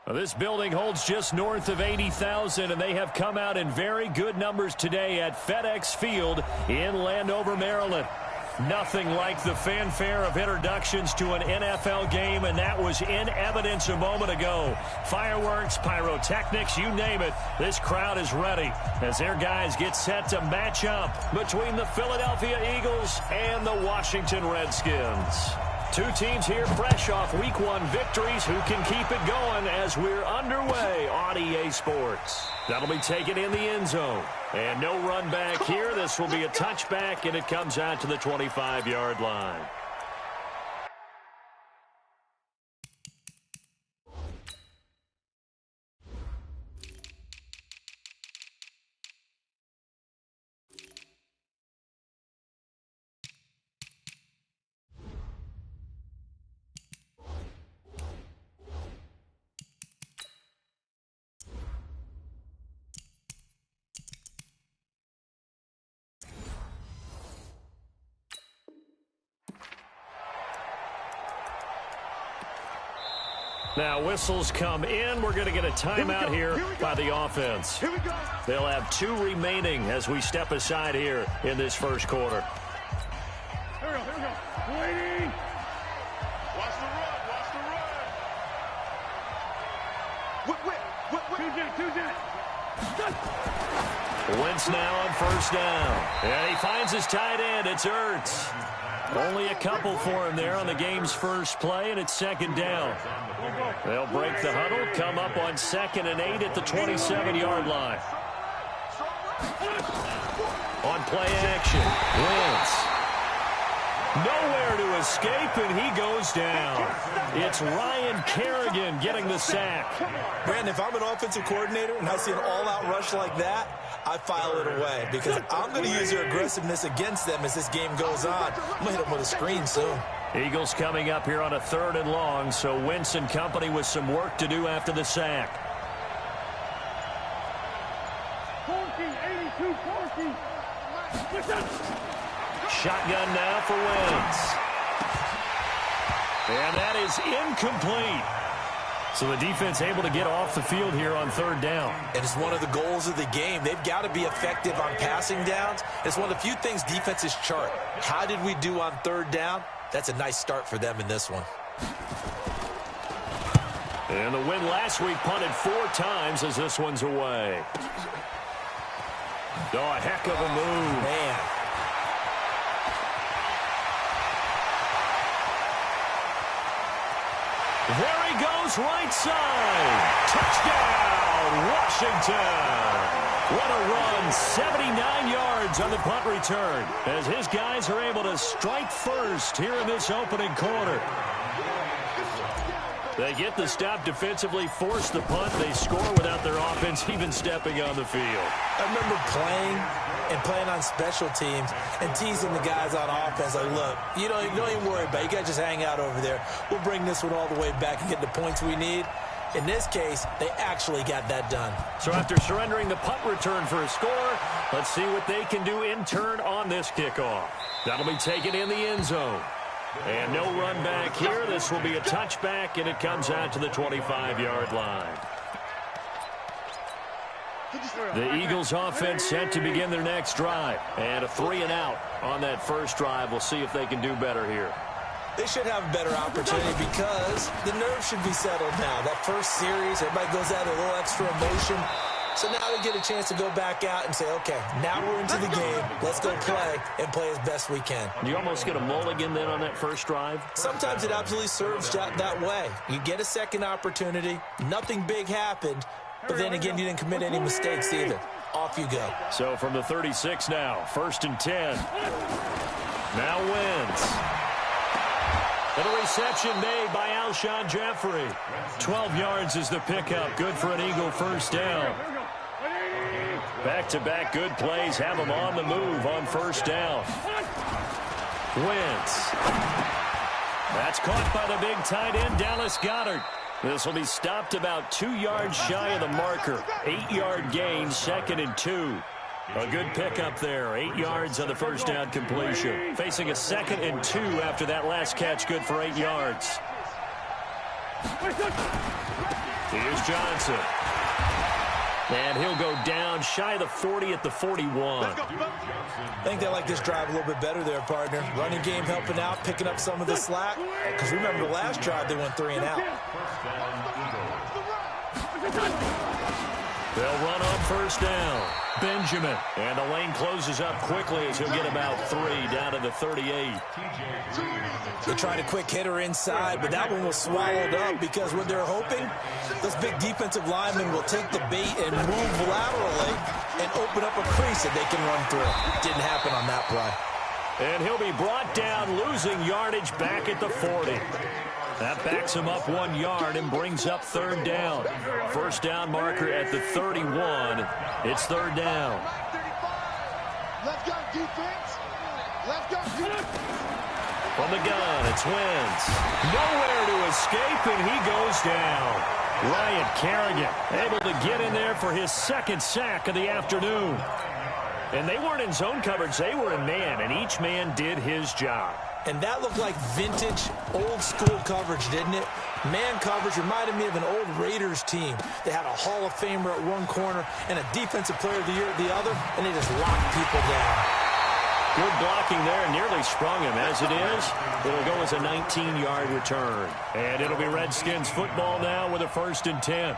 Well, this building holds just north of 80,000, and they have come out in very good numbers today at FedEx Field in Landover, Maryland. Nothing like the fanfare of introductions to an NFL game, and that was in evidence a moment ago. Fireworks, pyrotechnics, you name it. This crowd is ready as their guys get set to match up between the Philadelphia Eagles and the Washington Redskins. Two teams here fresh off Week 1 victories. Who can keep it going as we're underway on EA Sports? That'll be taken in the end zone. And no run back here. This will be a touchback, and it comes out to the 25-yard line. Now, whistles come in. We're going to get a timeout here by the offense. They'll have 2 remaining as we step aside here in this first quarter. Here we go. Waiting. Watch the run. Wentz now on first down. And he finds his tight end. It's Ertz. Only a couple for him there on the game's first play, and it's second down. They'll break the huddle, come up on 2nd and 8 at the 27-yard line. On play action, Wentz. Nowhere to escape, and he goes down. It's Ryan Kerrigan getting the sack. Brandon, if I'm an offensive coordinator and I see an all-out rush like that, I file it away because I'm going to use their aggressiveness against them as this game goes on. I'm going to hit them with a screen soon. Eagles coming up here on a 3rd and long, so Wentz and company with some work to do after the sack. 14, 82, 14. Shotgun now for Wentz. And that is incomplete. So the defense able to get off the field here on 3rd down. And it's one of the goals of the game. They've got to be effective on passing downs. It's one of the few things defenses chart. How did we do on 3rd down? That's a nice start for them in this one. And the win last week punted 4 times as this one's away. Oh, a heck of a move. Man. There he goes, right side. Touchdown, Washington. What a run, 79 yards on the punt return as his guys are able to strike first here in this opening quarter. They get the stop defensively, force the punt. They score without their offense even stepping on the field. I remember playing on special teams and teasing the guys on offense. Like, look, you don't even worry about it. You guys just hang out over there. We'll bring this one all the way back and get the points we need. In this case, they actually got that done. So after surrendering the punt return for a score, let's see what they can do in turn on this kickoff. That'll be taken in the end zone. And no run back here. This will be a touchback, and it comes out to the 25-yard line. The Eagles offense set to begin their next drive. And a 3-and-out on that first drive. We'll see if they can do better here. They should have a better opportunity because the nerves should be settled now. That first series, everybody goes out with a little extra emotion. So now they get a chance to go back out and say, okay, now we're into the game. Let's go play and play as best we can. You almost get a mulligan then on that first drive? Sometimes it absolutely serves that way. You get a second opportunity. Nothing big happened. But then again, you didn't commit any mistakes either. Off you go. So from the 36 now, 1st and 10. Now Wentz. And a reception made by Alshon Jeffrey. 12 yards is the pickup. Good for an Eagle first down. Back-to-back good plays have him on the move on first down. Wentz. That's caught by the big tight end, Dallas Goedert. This will be stopped about 2 yards shy of the marker. 8-yard gain, 2nd and 2. A good pickup there. 8 yards on the first down completion. Facing a 2nd and 2 after that last catch, good for 8 yards. Here's Johnson. And he'll go down shy of the 40 at the 41. I think they like this drive a little bit better there, partner. Running game helping out, picking up some of the slack. Because remember the last drive, they went 3 and out. They'll run on first down. Benjamin. And the lane closes up quickly as he'll get about 3 down to the 38. They tried a quick hitter inside, but that one was swallowed up because what they're hoping, those big defensive linemen will take the bait and move laterally and open up a crease that they can run through. Didn't happen on that play. And he'll be brought down, losing yardage back at the 40. That backs him up 1 yard and brings up third down. First down marker at the 31. It's third down. Let's go, defense. Let's go, defense. From the gun, it's Wentz. Nowhere to escape, and he goes down. Ryan Kerrigan able to get in there for his second sack of the afternoon. And they weren't in zone coverage. They were in man, and each man did his job. And that looked like vintage, old-school coverage, didn't it? Man coverage reminded me of an old Raiders team. They had a Hall of Famer at one corner and a Defensive Player of the Year at the other, and they just locked people down. Good blocking there, nearly sprung him. As it is, it'll go as a 19-yard return. And it'll be Redskins football now with a 1st and 10.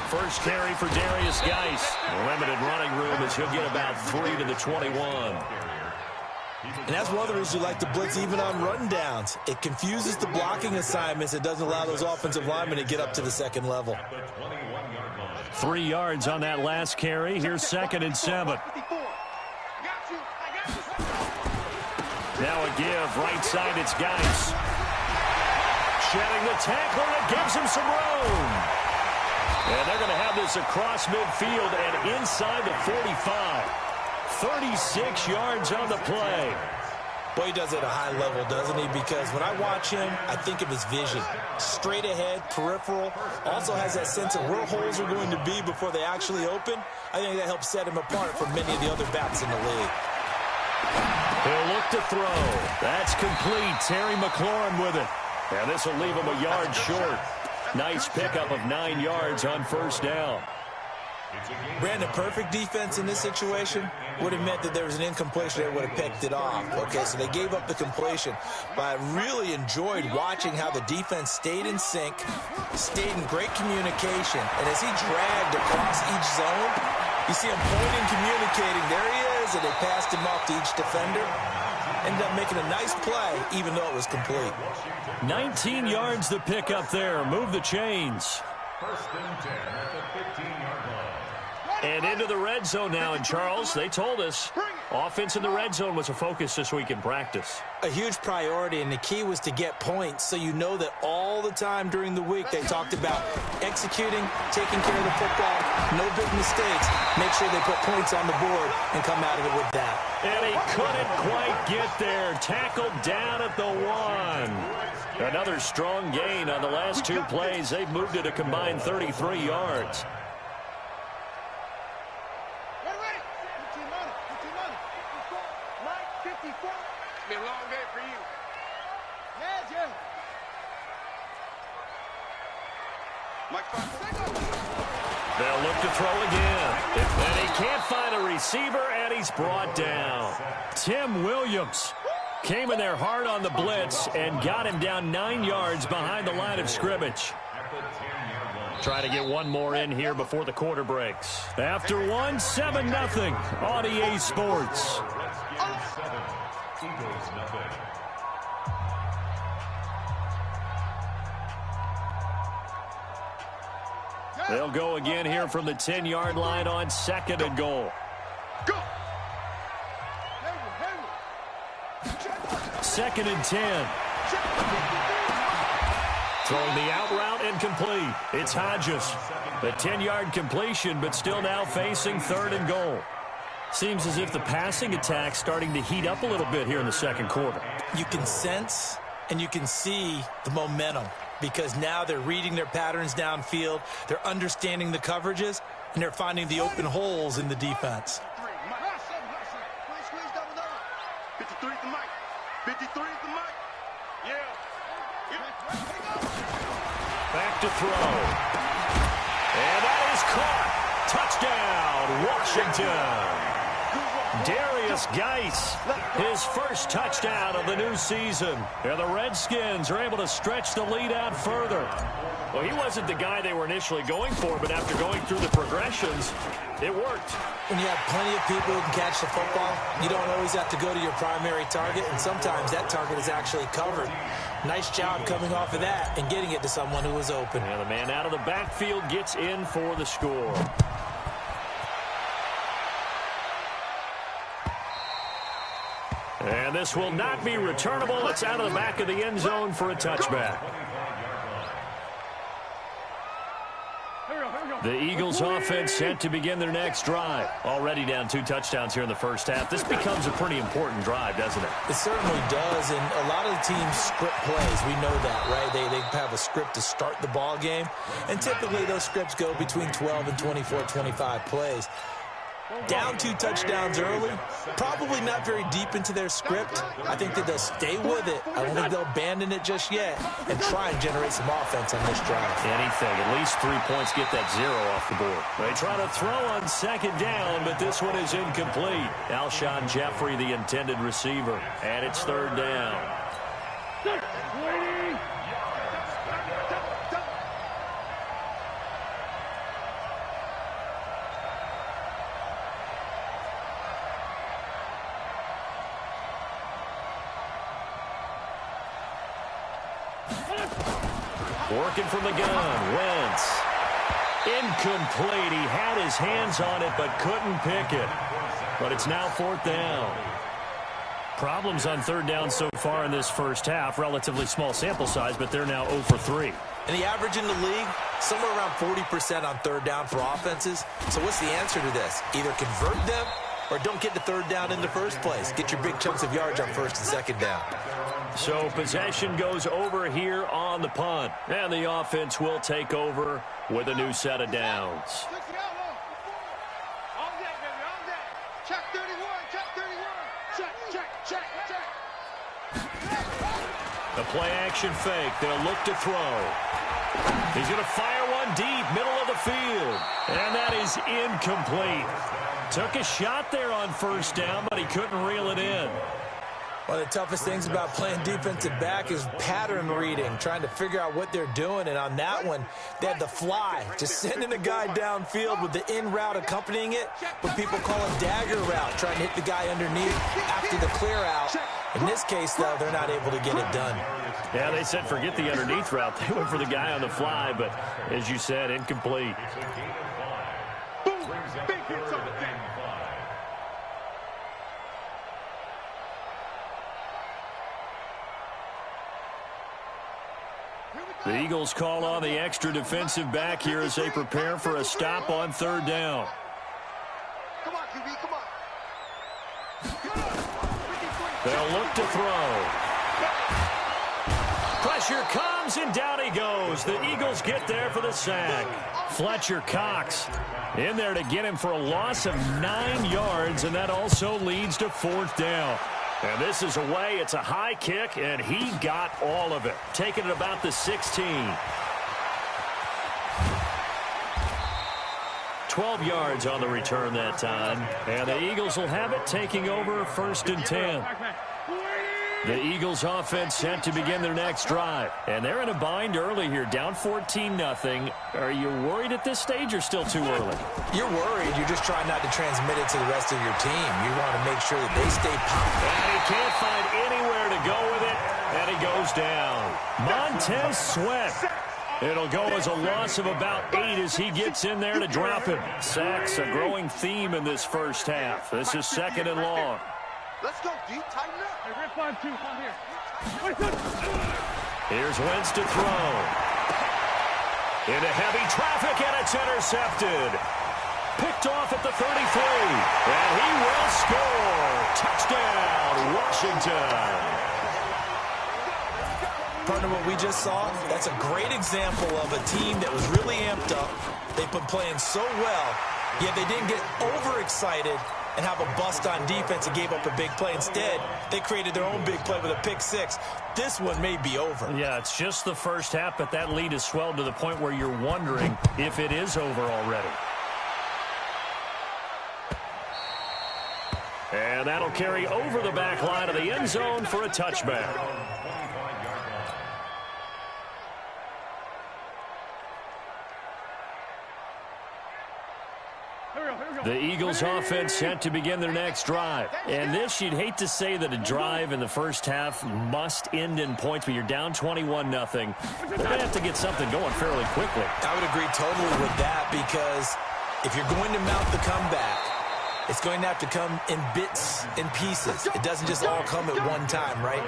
First carry for Darius Geis. Limited running room as he'll get about 3 to the 21. And that's one of the reasons you like to blitz even on run downs. It confuses the blocking assignments. It doesn't allow those offensive linemen to get up to the second level. 3 yards on that last carry. Here's 2nd and 7. Now a give. Right side, it's Geis. Shedding the tackler, that gives him some room. And they're going to have this across midfield and inside the 45. 36 yards on the play. Boy, he does it at a high level, doesn't he? Because when I watch him, I think of his vision. Straight ahead, peripheral. Also has that sense of where holes are going to be before they actually open. I think that helps set him apart from many of the other backs in the league. He'll look to throw. That's complete. Terry McLaurin with it. And this will leave him a yard short. Nice pickup of 9 yards on first down. Brandon, perfect defense in this situation would have meant that there was an incompletion. They would have picked it off. Okay, so they gave up the completion. But I really enjoyed watching how the defense stayed in sync, stayed in great communication. And as he dragged across each zone, you see him pointing, communicating. There he is, and they passed him off to each defender. Ended up making a nice play, even though it was complete. 19 yards to pick up there. Move the chains. 1st and 10 at the 15-yard line. And into the red zone now. And Charles, they told us offense in the red zone was a focus this week in practice. A huge priority, and the key was to get points. So you know that all the time during the week they talked about executing, taking care of the football, no big mistakes. Make sure they put points on the board and come out of it with that. And he couldn't quite get there. Tackled down at the 1. Another strong gain on the last 2 plays. They've moved it a combined 33 yards. It's been a long day for you. They'll look to throw again. And he can't find a receiver, and he's brought down. Tim Williams came in there hard on the blitz and got him down 9 yards behind the line of scrimmage. Try to get one more in here before the quarter breaks. After one, 7-0 on EA Sports. They'll go again here from the 10-yard line on 2nd and goal. Go. 2nd and 10. Throwing the out route incomplete. It's Hodges. The 10-yard completion, but still now facing 3rd and goal. Seems as if the passing attack's starting to heat up a little bit here in the second quarter. You can sense and you can see the momentum. because now they're reading their patterns downfield, they're understanding the coverages, and they're finding the open holes in the defense. 53 is the mic. 53 is the mic. Yeah. Back to throw. And that is caught. Touchdown, Washington. Darius Geis, his first touchdown of the new season. And the Redskins are able to stretch the lead out further. Well, he wasn't the guy they were initially going for, but after going through the progressions, it worked. When you have plenty of people who can catch the football, you don't always have to go to your primary target, and sometimes that target is actually covered. Nice job coming off of that and getting it to someone who was open. And the man out of the backfield gets in for the score. And this will not be returnable. It's out of the back of the end zone for a touchback. The Eagles offense set to begin their next drive. Already down 2 touchdowns here in the first half. This becomes a pretty important drive, doesn't it? It certainly does, and a lot of the teams script plays. We know that, right? They have a script to start the ball game, and typically those scripts go between 12 and 24, 25 plays. Down 2 touchdowns early, probably not very deep into their script. I think that they'll stay with it. I don't think they'll abandon it just yet and try and generate some offense on this drive. Anything, at least 3 points, get that 0 off the board. They try to throw on second down, but this one is incomplete. Alshon Jeffrey, the intended receiver, and it's third down. Working from the gun, Wentz. Incomplete. He had his hands on it but couldn't pick it. But it's now 4th down. Problems on 3rd down so far in this first half. Relatively small sample size, but they're now 0 for 3. And the average in the league, somewhere around 40% on 3rd down for offenses. So what's the answer to this? Either convert them or don't get to 3rd down in the first place. Get your big chunks of yards on 1st and 2nd down. So possession goes over here on the punt. And the offense will take over with a new set of downs. Check 31, check 31. Check. The play action fake. They'll look to throw. He's going to fire one deep, middle of the field. And that is incomplete. Took a shot there on 1st down, but he couldn't reel it in. One of the toughest things about playing defensive back is pattern reading, trying to figure out what they're doing. And on that one, they had the fly, just sending a guy downfield with the in route accompanying it, what people call a dagger route, trying to hit the guy underneath after the clear out. In this case, though, they're not able to get it done. Yeah, they said forget the underneath route. They went for the guy on the fly, but as you said, incomplete. The Eagles call on the extra defensive back here as they prepare for a stop on 3rd down. Come on, QB, come on. They'll look to throw. Pressure comes, and down he goes. The Eagles get there for the sack. Fletcher Cox in there to get him for a loss of 9 yards, and that also leads to 4th down. And this is away. It's a high kick, and he got all of it. Taking it about the 16. 12 yards on the return that time. And the Eagles will have it, taking over 1st and 10. The Eagles offense set to begin their next drive. And they're in a bind early here, down 14-0. Are you worried at this stage or still too early? You're worried. You're just trying not to transmit it to the rest of your team. You want to make sure that they stay pumped. And he can't find anywhere to go with it, and he goes down. Montez Sweat. It'll go as a loss of about 8 as he gets in there to drop him. Sacks, a growing theme in this first half. This is 2nd and long. Let's go, D. Tighten up. Here's Wentz to throw. Into heavy traffic, and it's intercepted. Picked off at the 33. And he will score. Touchdown, Washington. Partner, what we just saw, that's a great example of a team that was really amped up. They've been playing so well, yet they didn't get overexcited and have a bust on defense and gave up a big play. Instead, they created their own big play with a pick six. This one may be over. Yeah, it's just the first half, but that lead has swelled to the point where you're wondering if it is over already. And that'll carry over the back line of the end zone for a touchback. The Eagles offense set to begin their next drive. And this, you'd hate to say that a drive in the first half must end in points, but you're down 21-0. They're going to have to get something going fairly quickly. I would agree totally with that, because if you're going to mount the comeback, it's going to have to come in bits and pieces. It doesn't just all come at one time, right?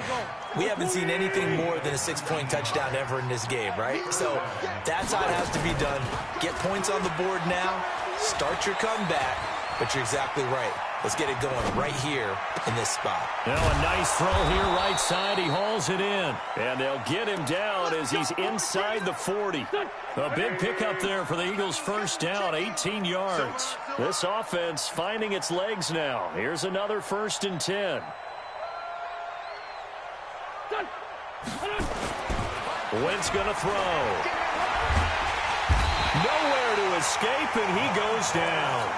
We haven't seen anything more than a 6-point touchdown ever in this game, right? So that's how it has to be done. Get points on the board now. Start your comeback, but you're exactly right. Let's get it going right here in this spot. Now a nice throw here right side. He hauls it in. And they'll get him down as he's inside the 40. A big pickup there for the Eagles' first down, 18 yards. This offense finding its legs now. Here's another 1st and 10. Wentz going to throw. Nowhere to escape, and he goes down.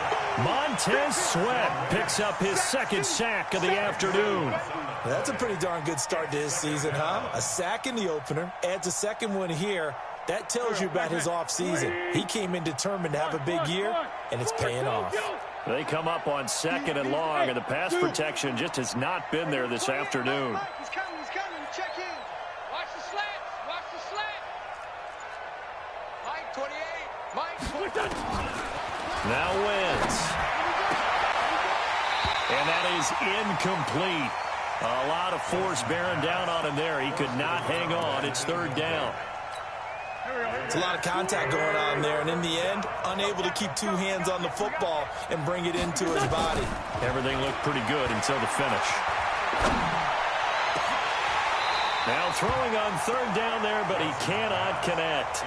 Montez Sweat picks up his 2nd sack of the afternoon. That's a pretty darn good start to his season, huh? A sack in the opener, adds a 2nd one here. That tells you about his offseason. He came in determined to have a big year, and it's paying off. They come up on 2nd and long, and the pass protection just has not been there this afternoon. He's coming, check in. Watch the slant, watch the slant. Mike 28, Mike 28. Now Wentz. And that is incomplete. A lot of force bearing down on him there. He could not hang on. It's 3rd down. It's a lot of contact going on there, and in the end, unable to keep 2 hands on the football and bring it into his body. Everything looked pretty good until the finish. Now throwing on 3rd down there, but he cannot connect.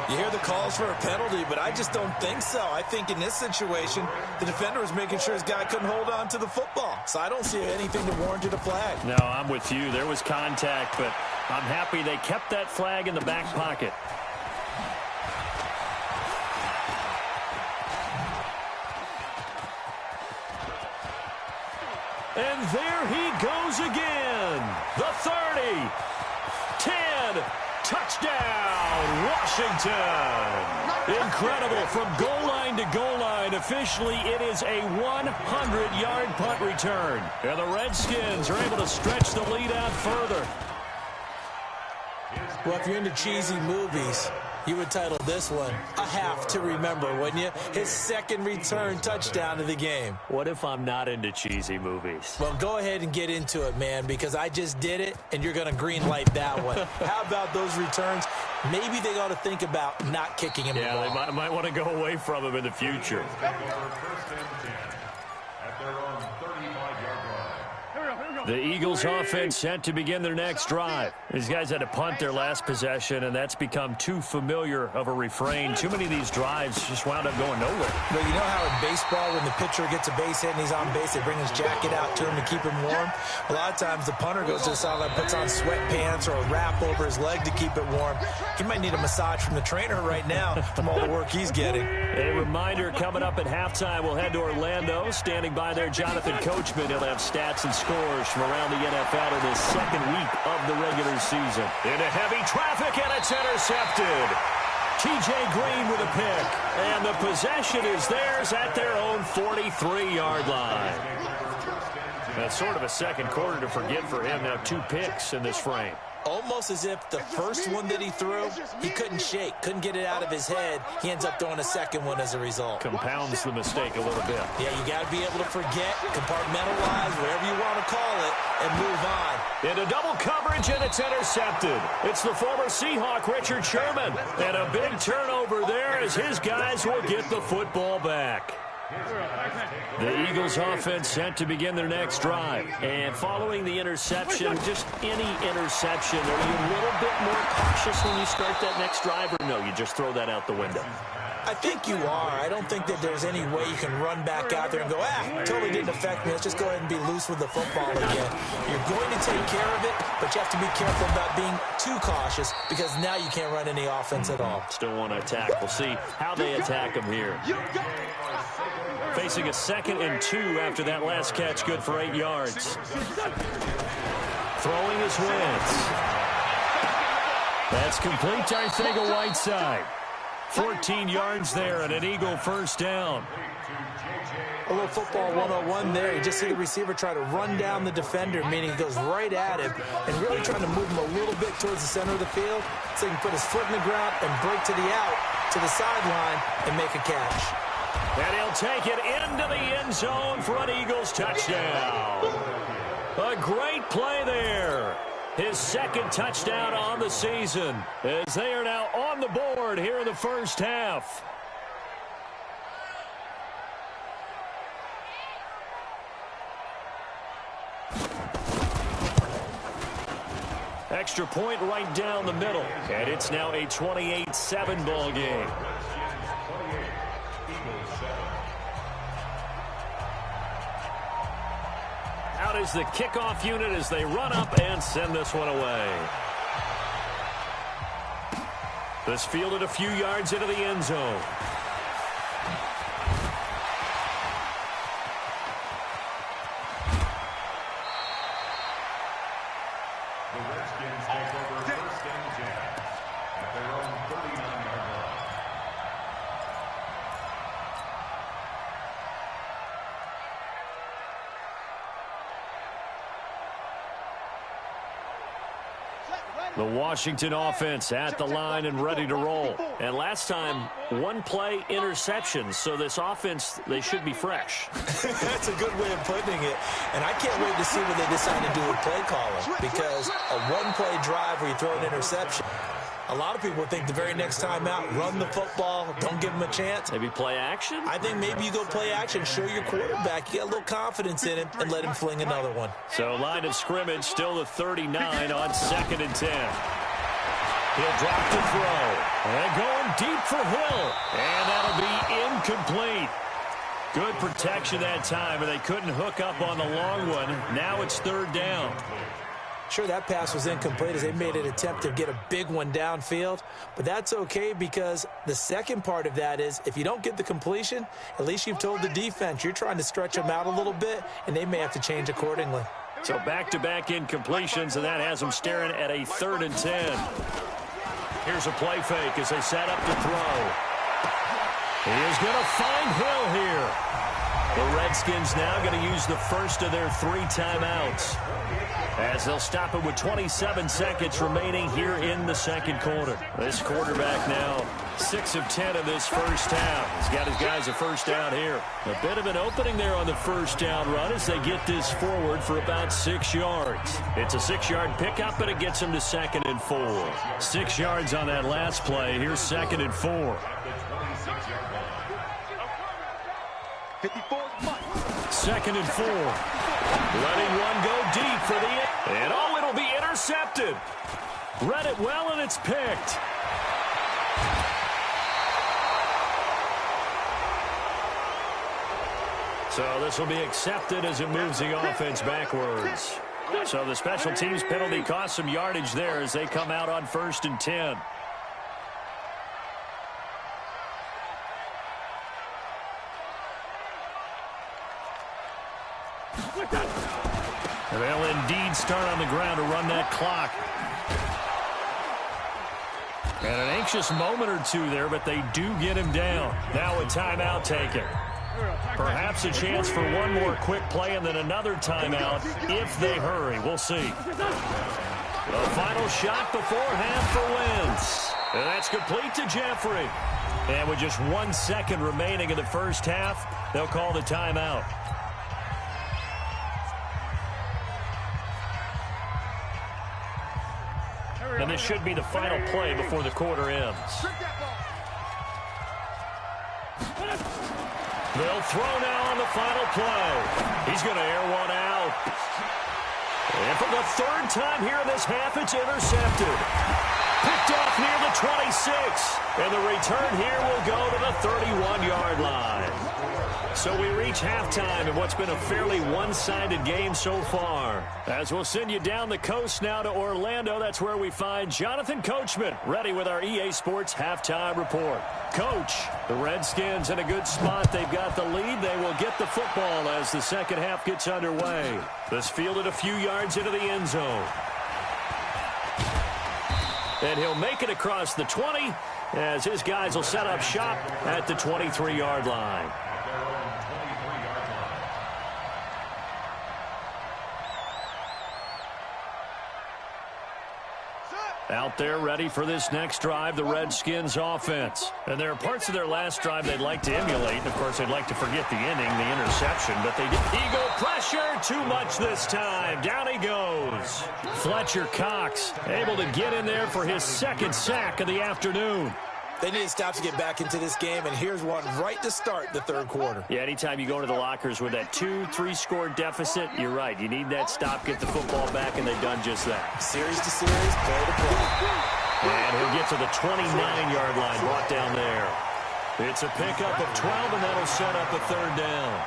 You hear the calls for a penalty, but I just don't think so. I think in this situation, the defender was making sure his guy couldn't hold on to the football. So I don't see anything that warranted a flag. No, I'm with you. There was contact, but I'm happy they kept that flag in the back pocket. And there he goes again. The 30, 10, touchdown, Washington. Incredible, from goal line to goal line. Officially, it is a 100-yard punt return. And the Redskins are able to stretch the lead out further. Well, if you're into cheesy movies, you would title this one A Half to Remember, wouldn't you? His 2nd return touchdown of the game. What if I'm not into cheesy movies? Well, go ahead and get into it, man, because I just did it, and you're going to green light that one. How about those returns? Maybe they ought to think about not kicking him the ball. Yeah, they might want to go away from him in the future. The Eagles offense set to begin their next drive. These guys had to punt their last possession, and that's become too familiar of a refrain. Too many of these drives just wound up going nowhere. But you know how in baseball, when the pitcher gets a base hit and he's on base, they bring his jacket out to him to keep him warm? A lot of times the punter goes to the sideline, puts on sweatpants or a wrap over his leg to keep it warm. He might need a massage from the trainer right now from all the work he's getting. A reminder, coming up at halftime, we'll head to Orlando. Standing by there, Jonathan Coachman. He'll have stats and scores from around the NFL in his 2nd week of the regular season. Into heavy traffic, and it's intercepted. T.J. Green with a pick, and the possession is theirs at their own 43-yard line. That's sort of a 2nd quarter to forget for him. Now 2 picks in this frame. Almost as if the first one that he threw, he couldn't shake, couldn't get it out of his head. He ends up throwing a 2nd one as a result. Compounds the mistake a little bit. Yeah, you got to be able to forget, compartmentalize, whatever you want to call it, and move on. Into double coverage, and it's intercepted. It's the former Seahawk, Richard Sherman. And a big turnover there as his guys will get the football back. The Eagles offense set to begin their next drive. And following the interception, just any interception, are you a little bit more cautious when you start that next drive, or no, you just throw that out the window? I think you are. I don't think that there's any way you can run back out there and go, totally didn't affect me. Let's just go ahead and be loose with the football again. You're going to take care of it, but you have to be careful about being too cautious because now you can't run any offense at all. Still want to attack. We'll see how they attack them here. Facing a 2nd and 2 after that last catch, good for 8 yards. Throwing his Wentz. That's complete to Arcega-Whiteside. 14 yards there and an Eagle first down. A little football 101 there. You just see the receiver try to run down the defender, meaning he goes right at him and really trying to move him a little bit towards the center of the field so he can put his foot in the ground and break to the out, to the sideline, and make a catch. And he'll take it into the end zone for an Eagles touchdown. A great play there. His 2nd touchdown on the season as they are now on the board here in the first half. Extra point right down the middle. And it's now a 28-7 ball game. Out is the kickoff unit as they run up and send this one away. This fielded a few yards into the end zone. The Redskins take over 1st and 10 at their own 39-yard line. The Washington offense at the line and ready to roll. And last time, 1 play interception. So this offense, they should be fresh. That's a good way of putting it. And I can't wait to see what they decide to do with play calling. Because a 1-play drive where you throw an interception, a lot of people think the very next time out, run the football, don't give them a chance. Maybe play action? I think maybe you go play action, show your quarterback, you get a little confidence in him, and let him fling another one. So line of scrimmage, still the 39 on 2nd and 10. He'll drop to throw. And going deep for Hill. And that'll be incomplete. Good protection that time, and they couldn't hook up on the long one. Now it's 3rd down. Sure, that pass was incomplete as they made an attempt to get a big one downfield. But that's okay because the second part of that is if you don't get the completion, at least you've told the defense you're trying to stretch them out a little bit, and they may have to change accordingly. So back-to-back incompletions, and that has them staring at a 3rd and 10. Here's a play fake as they set up to throw. He is going to find Hill here. The Redskins now going to use the first of their 3 timeouts, as they'll stop it with 27 seconds remaining here in the 2nd quarter. This quarterback now 6 of 10 of this first half. He's got his guys a first down here. A bit of an opening there on the first down run as they get this forward for about 6 yards. It's a 6-yard pickup, but it gets them to 2nd and 4. 6 yards on that last play. Here's 2nd and 4. 2nd and 4. Letting one go deep for the... And it'll be intercepted. Read it well, and it's picked. So this will be accepted as it moves the offense backwards. So the special teams penalty cost some yardage there as they come out on 1st and 10. They'll indeed start on the ground to run that clock. And an anxious moment or two there, but they do get him down. Now a timeout taken. Perhaps a chance for one more quick play and then another timeout if they hurry. We'll see. The final shot before half for Wentz. And that's complete to Jeffrey. And with just 1 second remaining in the first half, they'll call the timeout. And this should be the final play before the quarter ends. They'll throw now on the final play. He's going to air one out. And for the third time here in this half, it's intercepted. Picked off near the 26. And the return here will go to the 31-yard line. So we reach halftime in what's been a fairly one-sided game so far. As we'll send you down the coast now to Orlando, that's where we find Jonathan Coachman ready with our EA Sports halftime report. Coach, the Redskins in a good spot. They've got the lead. They will get the football as the second half gets underway. This fielded a few yards into the end zone. And he'll make it across the 20 as his guys will set up shop at the 23-yard line. Out there ready for this next drive, the Redskins offense. And there are parts of their last drive they'd like to emulate. And, of course, they'd like to forget the inning, the interception. But they did. Eagle pressure, too much this time. Down he goes. Fletcher Cox able to get in there for his second sack of the afternoon. They need to stop to get back into this game, and here's one right to start the third quarter. Yeah, anytime you go to the lockers with that 2-3 score deficit, you're right. You need that stop, get the football back, and they've done just that. Series to series, play to play. And he'll get to the 29-yard line, brought down there. It's a pickup of 12, and that'll set up a third down.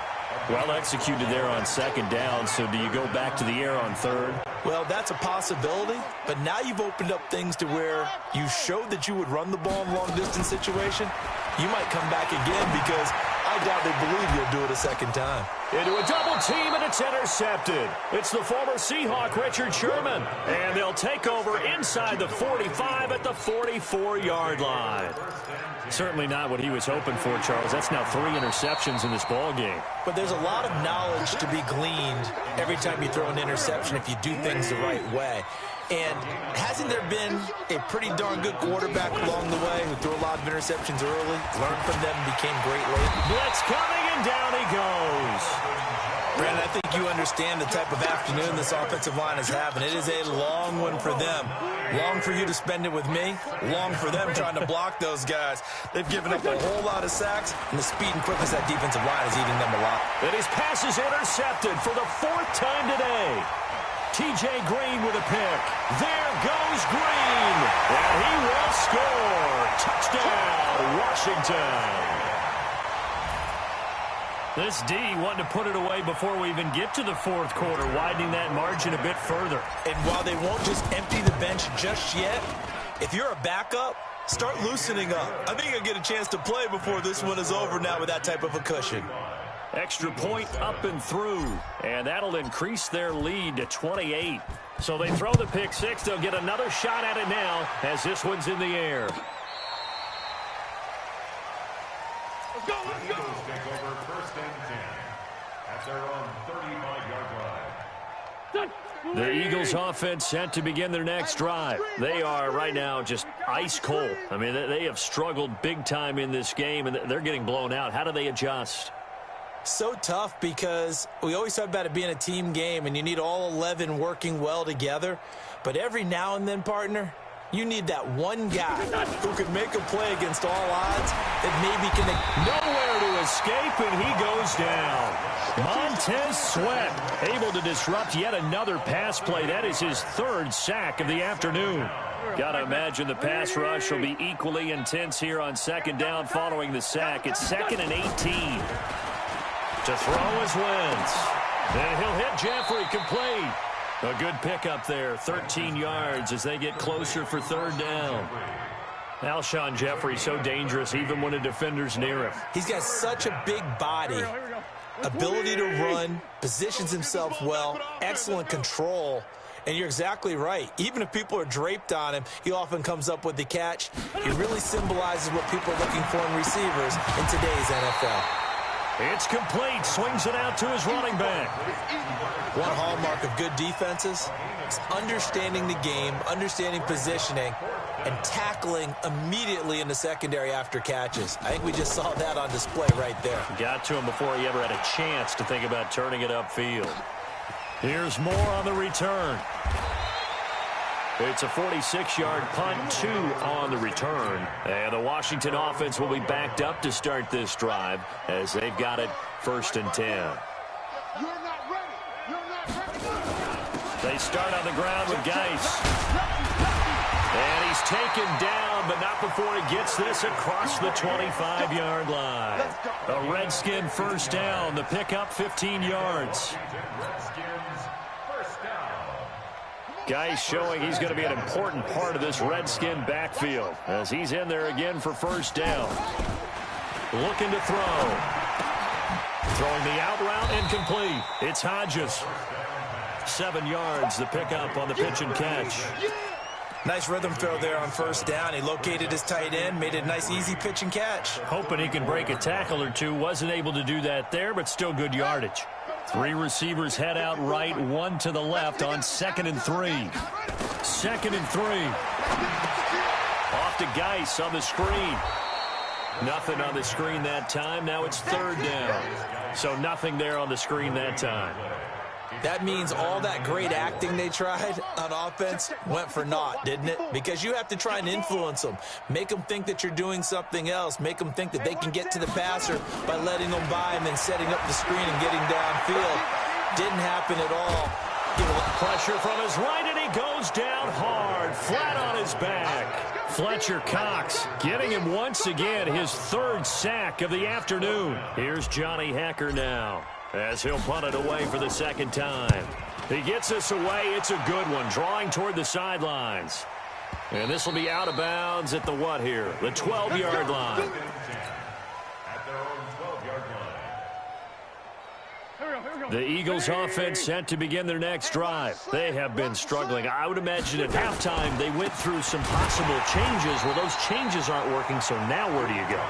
Well executed there on second down, so do you go back to the air on third? Well, that's a possibility, but now you've opened up things to where you showed that you would run the ball in long-distance situation. You might come back again because I doubt they believe you'll do it a second time. Into a double team, and it's intercepted. It's the former Seahawk, Richard Sherman. And they'll take over inside the 45 at the 44-yard line. Certainly not what he was hoping for, Charles. That's now 3 interceptions in this ball game. But there's a lot of knowledge to be gleaned every time you throw an interception if you do things the right way. And hasn't there been a pretty darn good quarterback along the way who threw a lot of interceptions early, learned from them, and became great late? Blitz coming, and down he goes. Brandon, I think you understand the type of afternoon this offensive line is having. It is a long one for them. Long for you to spend it with me. Long for them trying to block those guys. They've given up a whole lot of sacks, and the speed and quickness of that defensive line is eating them a lot. And his pass is intercepted for the 4th time today. T.J. Green with a pick. There goes Green. And he will score. Touchdown, Washington. This D wanting to put it away before we even get to the 4th quarter, widening that margin a bit further. And while they won't just empty the bench just yet, if you're a backup, start loosening up. I think you'll get a chance to play before this one is over now with that type of a cushion. Extra point up and through, and that'll increase their lead to 28. So they throw the pick six. They'll get another shot at it now as this one's in the air. Let's go, let's go. Eagles take over 1st and 10 at their own 35-yard line. The Eagles offense set to begin their next drive. They are right now just ice cold. I mean, they have struggled big time in this game, and they're getting blown out. How do they adjust? So tough because we always talk about it being a team game, and you need all 11 working well together. But every now and then, partner, you need that one guy who can make a play against all odds that maybe can... Nowhere to escape, and he goes down. Montez Sweat able to disrupt yet another pass play. That is his 3rd sack of the afternoon. Got to imagine the pass rush will be equally intense here on 2nd down following the sack. It's 2nd and 18. To throw is Wentz. And he'll hit Jeffrey, complete. A good pickup there, 13 yards as they get closer for 3rd down. Alshon Jeffrey so dangerous even when a defender's near him. He's got such a big body, ability to run, positions himself well, excellent control. And you're exactly right. Even if people are draped on him, he often comes up with the catch. He really symbolizes what people are looking for in receivers in today's NFL. It's complete. Swings it out to his running back. One hallmark of good defenses is understanding the game, understanding positioning, and tackling immediately in the secondary after catches. I think we just saw that on display right there. Got to him before he ever had a chance to think about turning it upfield. Here's more on the return. It's a 46-yard punt, 2 on the return. And the Washington offense will be backed up to start this drive as they've got it 1st and 10. You're not ready. You're not ready. They start on the ground with Geis. And he's taken down, but not before he gets this across the 25-yard line. A Redskin first down. The pickup 15 yards. Geis showing he's going to be an important part of this Redskin backfield as he's in there again for first down. Looking to throw. Throwing the out route, incomplete. It's Hodges. 7 yards, the pickup on the pitch and catch. Nice rhythm throw there on first down. He located his tight end, made it a nice, easy pitch and catch. Hoping he can break a tackle or two. Wasn't able to do that there, but still good yardage. 3 receivers head out right, 1 to the left on 2nd and 3. 2nd and 3. Off to Geis on the screen. Nothing on the screen that time. Now it's 3rd down. So nothing there on the screen that time. That means all that great acting they tried on offense went for naught, didn't it? Because you have to try and influence them. Make them think that you're doing something else. Make them think that they can get to the passer by letting them by and then setting up the screen and getting downfield. Didn't happen at all. Pressure from his right, and he goes down hard, flat on his back. Fletcher Cox getting him once again, his 3rd sack of the afternoon. Here's Johnny Hacker now, as he'll punt it away for the 2nd time. He gets this away. It's a good one, drawing toward the sidelines. And this will be out of bounds at the what here? The 12-yard line. At their own 12-yard line. The Eagles offense set to begin their next drive. They have been struggling. I would imagine at halftime they went through some possible changes. Well, those changes aren't working, so now where do you go?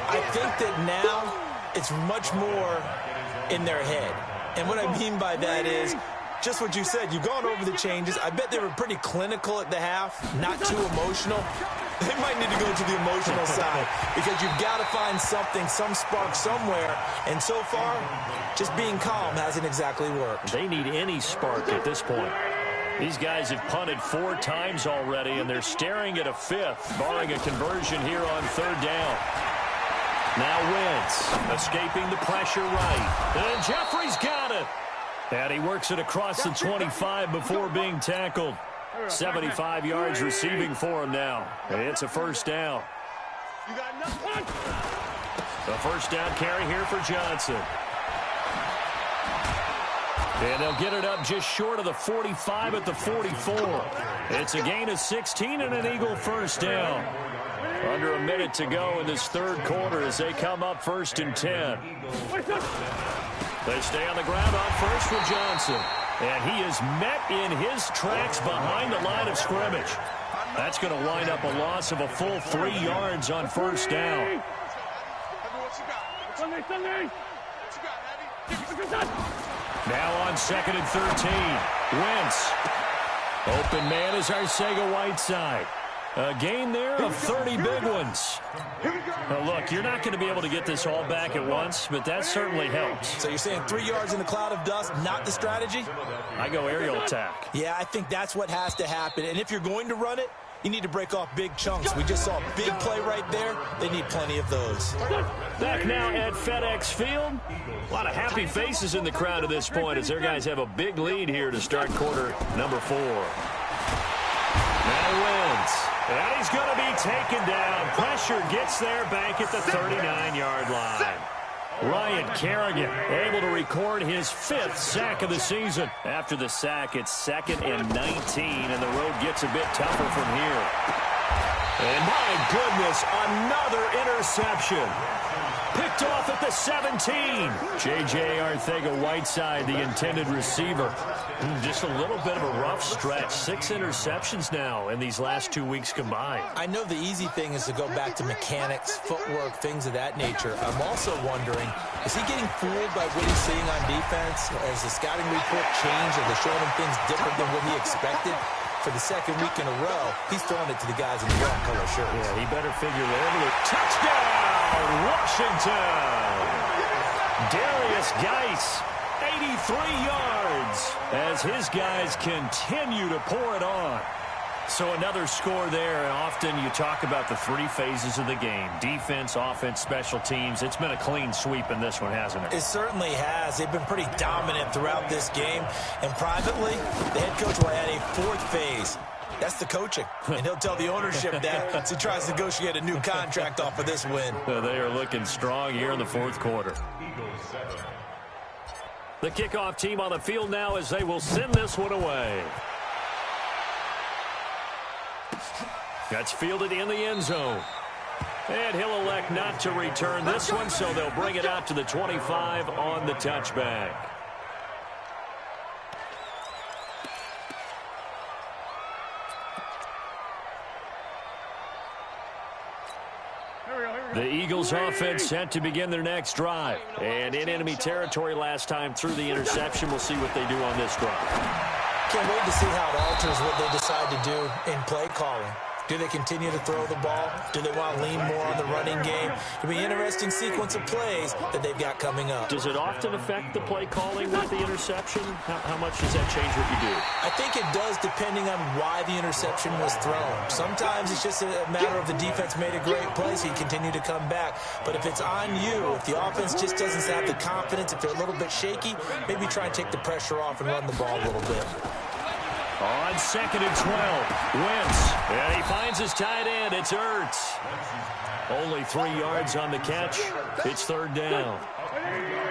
I think that now it's much more in their head. And what I mean by that is just what you said. You've gone over the changes. I bet they were pretty clinical at the half, not too emotional. They might need to go to the emotional side because you've got to find something, some spark somewhere. And so far, just being calm hasn't exactly worked. They need any spark at this point. These guys have punted 4 times already, and they're staring at a 5th, barring a conversion here on 3rd down. Now Wentz escaping the pressure right. And Jeffrey's got it. And he works it across the 25 before being tackled. 75 yards receiving for him now. And it's a first down. A first down carry here for Johnson. And they'll get it up just short of the 45 at the 44. It's a gain of 16 and an Eagle first down. Under a minute to go in this 3rd quarter as they come up 1st and 10. They stay on the ground on first with Johnson. And he is met in his tracks behind the line of scrimmage. That's going to wind up a loss of a full 3 yards on first down. Now on 2nd and 13. Wentz. Open man is Arcega-Whiteside. A gain there of 30 big ones. Now look, you're not going to be able to get this all back at once, but that certainly helps. So you're saying 3 yards in a cloud of dust, not the strategy? I go aerial attack. Yeah, I think that's what has to happen. And if you're going to run it, you need to break off big chunks. We just saw a big play right there. They need plenty of those. Back now at FedEx Field. A lot of happy faces in the crowd at this point as their guys have a big lead here to start quarter number 4. Now Wentz. And he's going to be taken down. Pressure gets there back at the 39-yard line. Ryan Kerrigan able to record his 5th sack of the season. After the sack, it's 2nd and 19, and the road gets a bit tougher from here. And my goodness, another interception. Picked off at the 17. J.J. Arcega-Whiteside, the intended receiver. Just a little bit of a rough stretch. 6 interceptions now in these last 2 weeks combined. I know the easy thing is to go back to mechanics, footwork, things of that nature. I'm also wondering, is he getting fooled by what he's seeing on defense? Has the scouting report changed? Are they showing him things different than what he expected? For the 2nd week in a row, he's throwing it to the guys in the brown color shirts. Yeah, he better figure wherever the touchdown, Washington. Darius Geis, 83 yards, as his guys continue to pour it on. So another score there, and often you talk about the three phases of the game: defense, offense, special teams. It's been a clean sweep in this one, hasn't it? It certainly has. They've been pretty dominant throughout this game. And privately, the head coach will add a fourth phase. That's the coaching. And he'll tell the ownership that as he tries to negotiate a new contract off of this win. They are looking strong here in the fourth quarter. The kickoff team on the field now as they will send this one away. That's fielded in the end zone. And he'll elect not to return this one, so they'll bring it out to the 25 on the touchback. The Eagles offense set to begin their next drive. And in enemy territory last time through the interception. We'll see what they do on this drive. Can't wait to see how it alters what they decide to do in play calling. Do they continue to throw the ball? Do they want to lean more on the running game? It'll be an interesting sequence of plays that they've got coming up. Does it often affect the play calling with the interception? How much does that change what you do? I think it does, depending on why the interception was thrown. Sometimes it's just a matter of the defense made a great play, so you continue to come back. But if it's on you, if the offense just doesn't have the confidence, if they're a little bit shaky, maybe try and take the pressure off and run the ball a little bit. On 2nd and 12, Wentz, and he finds his tight end. It's Ertz. Only 3 yards on the catch. It's third down.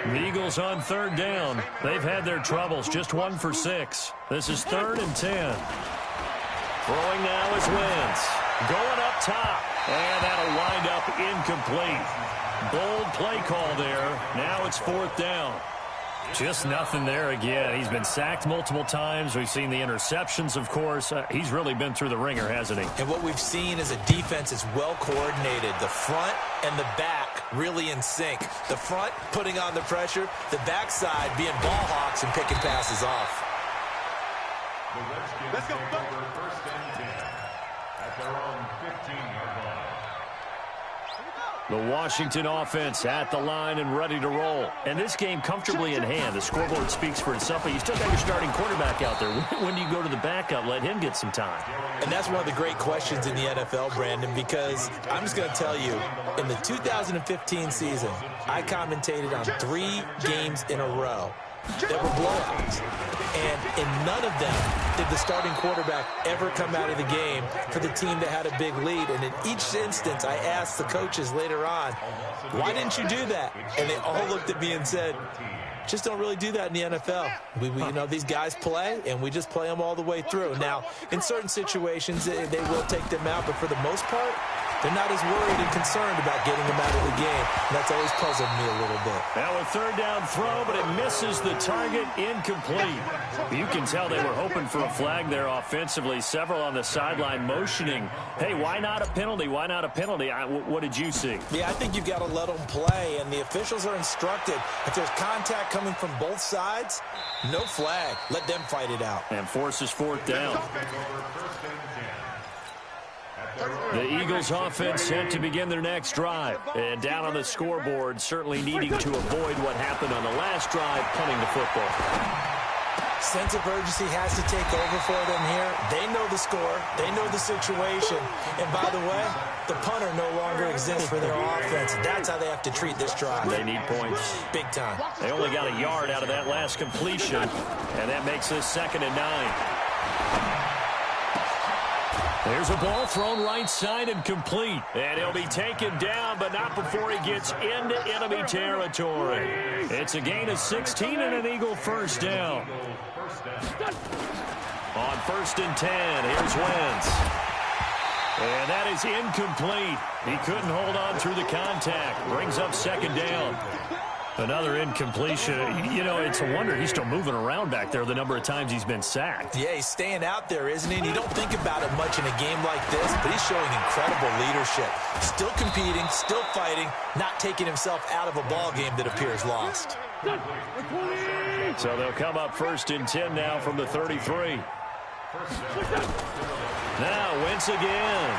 The Eagles on third down. They've had their troubles, just 1 for 6. This is 3rd and 10. Throwing now is Wentz. Going up top, and that'll wind up incomplete. Bold play call there. Now it's 4th down. Just nothing there again. He's been sacked multiple times. We've seen the interceptions, of course. He's really been through the ringer, hasn't he? And what we've seen is a defense is well coordinated. The front and the back really in sync. The front putting on the pressure. The backside being ball hawks and picking passes off. The Redskins take over 1st and 10 at their own 15-yard line. The Washington offense at the line and ready to roll. And this game comfortably in hand. The scoreboard speaks for itself, but you still got your starting quarterback out there. When do you go to the backup? Let him get some time. And that's one of the great questions in the NFL, Brandon, because I'm just going to tell you, in the 2015 season, I commentated on 3 games in a row that were blowouts. And in none of them did the starting quarterback ever come out of the game for the team that had a big lead. And in each instance, I asked the coaches later on, why didn't you do that? And they all looked at me and said, just don't really do that in the NFL. You know, these guys play, and we just play them all the way through. Now, in certain situations, they will take them out, but for the most part, they're not as worried and concerned about getting them out of the game. And that's always puzzled me a little bit. Now a third down throw, but it misses the target, incomplete. You can tell they were hoping for a flag there offensively. Several on the sideline motioning, hey, why not a penalty? Why not a penalty? What did you see? Yeah, I think you've got to let them play, and the officials are instructed. If there's contact coming from both sides, no flag. Let them fight it out. And forces 4th down. The Eagles offense set to begin their next drive. And down on the scoreboard, certainly needing to avoid what happened on the last drive, punting the football. Sense of urgency has to take over for them here. They know the score. They know the situation. And by the way, the punter no longer exists for their offense. That's how they have to treat this drive. They need points. Big time. They only got a yard out of that last completion. And that makes this 2nd and 9. There's a ball thrown right side and complete. And he'll be taken down, but not before he gets into enemy territory. It's a gain of 16 and an Eagle first down. On 1st and 10, here's Wentz. And that is incomplete. He couldn't hold on through the contact. Brings up 2nd down. Another incompletion. You know, it's a wonder he's still moving around back there the number of times he's been sacked. Yeah, he's staying out there, isn't he? And you don't think about it much in a game like this, but he's showing incredible leadership. Still competing, still fighting, not taking himself out of a ball game that appears lost. So they'll come up 1st and 10 now from the 33. Now Wentz again.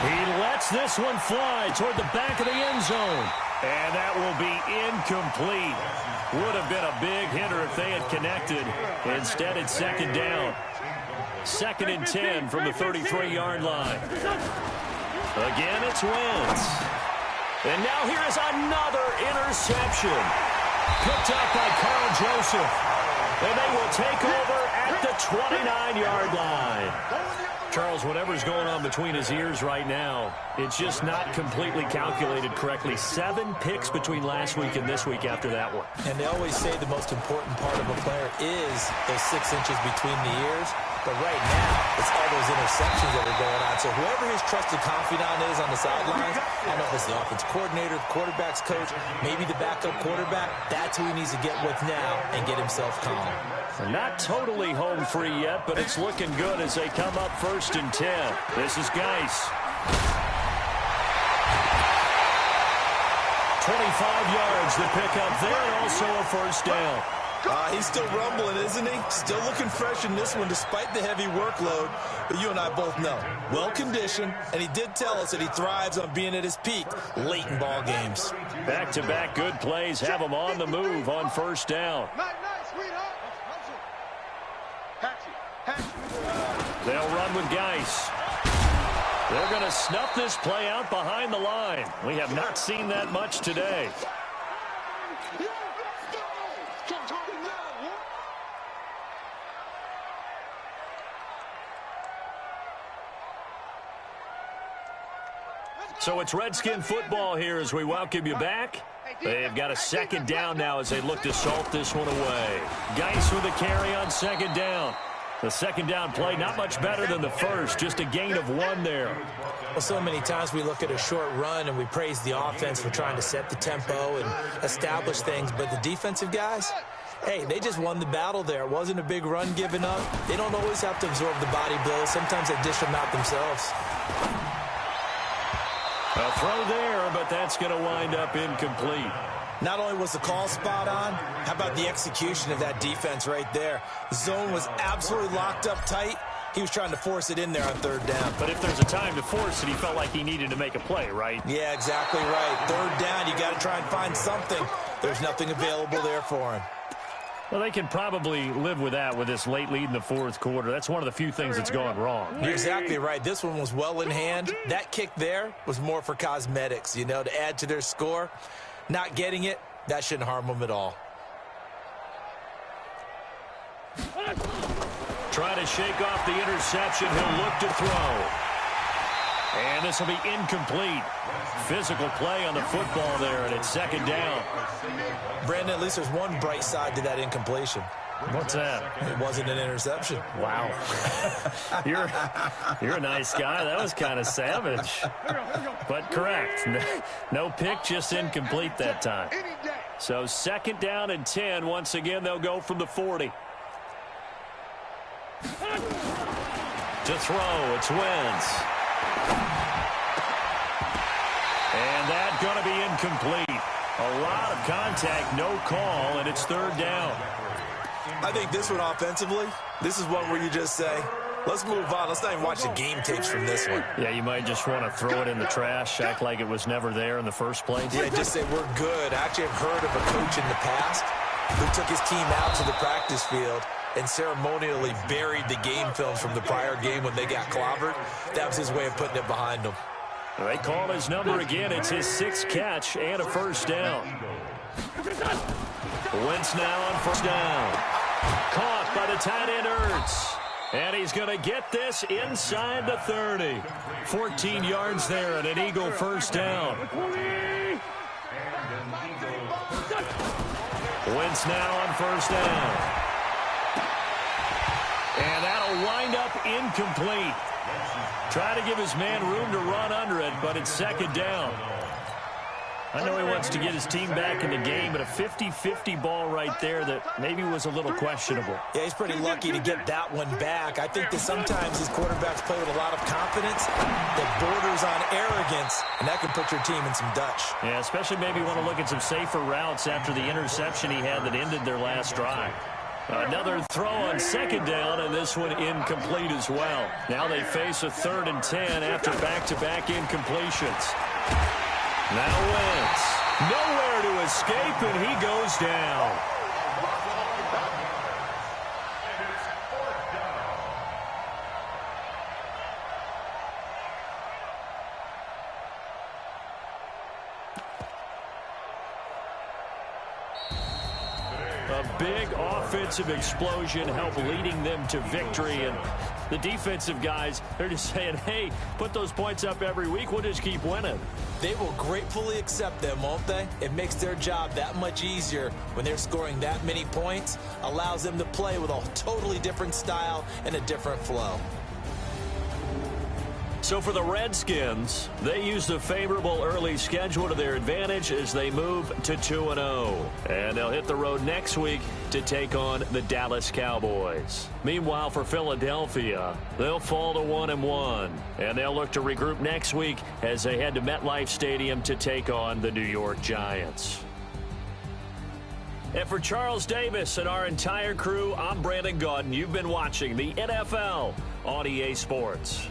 He lets this one fly toward the back of the end zone. And that will be incomplete. Would have been a big hitter if they had connected. Instead, it's 2nd down. 2nd and 10 from the 33-yard line. Again, it's Wentz. And now here is another interception. Picked up by Carl Joseph. And they will take over at the 29-yard line. Charles, whatever's going on between his ears right now, it's just not completely calculated correctly. 7 picks between last week and this week after that one. And they always say the most important part of a player is those 6 inches between the ears. But right now, it's all those interceptions that are going on. So whoever his trusted confidant is on the sidelines, I don't know if it's the offense coordinator, the quarterback's coach, maybe the backup quarterback, that's who he needs to get with now and get himself calm. Not totally home free yet, but it's looking good as they come up 1st and 10. This is Geis. 25 yards to pick up there, and also a 1st down. He's still rumbling, isn't he? Still looking fresh in this one despite the heavy workload. But you and I both know, well-conditioned, and he did tell us that he thrives on being at his peak late in ball games. Back-to-back good plays have him on the move on 1st down. They'll run with Geis. They're going to snuff this play out behind the line. We have not seen that much today. So it's Redskin football here as we welcome you back. They've got a 2nd down now as they look to salt this one away. Geis with a carry on 2nd down. The 2nd down play, not much better than the first, just a gain of 1 there. Well, so many times we look at a short run and we praise the offense for trying to set the tempo and establish things, but the defensive guys, hey, they just won the battle there. It wasn't a big run given up. They don't always have to absorb the body blows. Sometimes they dish them out themselves. A throw there, but that's going to wind up incomplete. Not only was the call spot on, how about the execution of that defense right there? The zone was absolutely locked up tight. He was trying to force it in there on 3rd down. But if there's a time to force it, he felt like he needed to make a play, right? Yeah, exactly right. 3rd down, you got to try and find something. There's nothing available there for him. Well, they can probably live with that with this late lead in the 4th quarter. That's one of the few things that's gone wrong. You're exactly right. This one was well in hand. That kick there was more for cosmetics, you know, to add to their score. Not getting it, that shouldn't harm them at all. Trying to shake off the interception. He'll look to throw. And this will be incomplete. Physical play on the football there, and it's 2nd down. Brandon, at least there's one bright side to that incompletion. What's that? It wasn't an interception. Wow. You're a nice guy. That was kind of savage. But correct. No pick, just incomplete that time. So 2nd down and 10. Once again, they'll go from the 40. To throw, it's Wentz. And that's going to be incomplete. A lot of contact, no call, and it's 3rd down. I think this one offensively, this is one where you just say, let's move on. Let's not even watch the game tapes from this one. Yeah, you might just want to throw it in the trash, act like it was never there in the first place. Yeah, just say we're good. I actually have heard of a coach in the past who took his team out to the practice field and ceremonially buried the game films from the prior game when they got clobbered. That was his way of putting it behind them. They call his number again. It's his 6th catch and a 1st down. Wentz now on 1st down. Caught by the tight end Ertz. And he's going to get this inside the 30. 14 yards there and an Eagle 1st down. Wentz now on 1st down. And that'll wind up incomplete. Try to give his man room to run under it, but it's 2nd down. I know he wants to get his team back in the game, but a 50-50 ball right there that maybe was a little questionable. Yeah, he's pretty lucky to get that one back. I think that sometimes these quarterbacks play with a lot of confidence that borders on arrogance, and that can put your team in some Dutch. Yeah, especially maybe want to look at some safer routes after the interception he had that ended their last drive. Another throw on 2nd down, and this one incomplete as well. Now they face a 3rd and 10 after back-to-back incompletions. Now Wentz, nowhere to escape, and he goes down. A big offensive explosion helped leading them to victory. And the defensive guys, they're just saying, hey, put those points up every week. We'll just keep winning. They will gratefully accept them, won't they? It makes their job that much easier when they're scoring that many points. Allows them to play with a totally different style and a different flow. So for the Redskins, they used a favorable early schedule to their advantage as they move to 2-0. And they'll hit the road next week to take on the Dallas Cowboys. Meanwhile, for Philadelphia, they'll fall to 1-1. And they'll look to regroup next week as they head to MetLife Stadium to take on the New York Giants. And for Charles Davis and our entire crew, I'm Brandon Gaudin. You've been watching the NFL on EA Sports.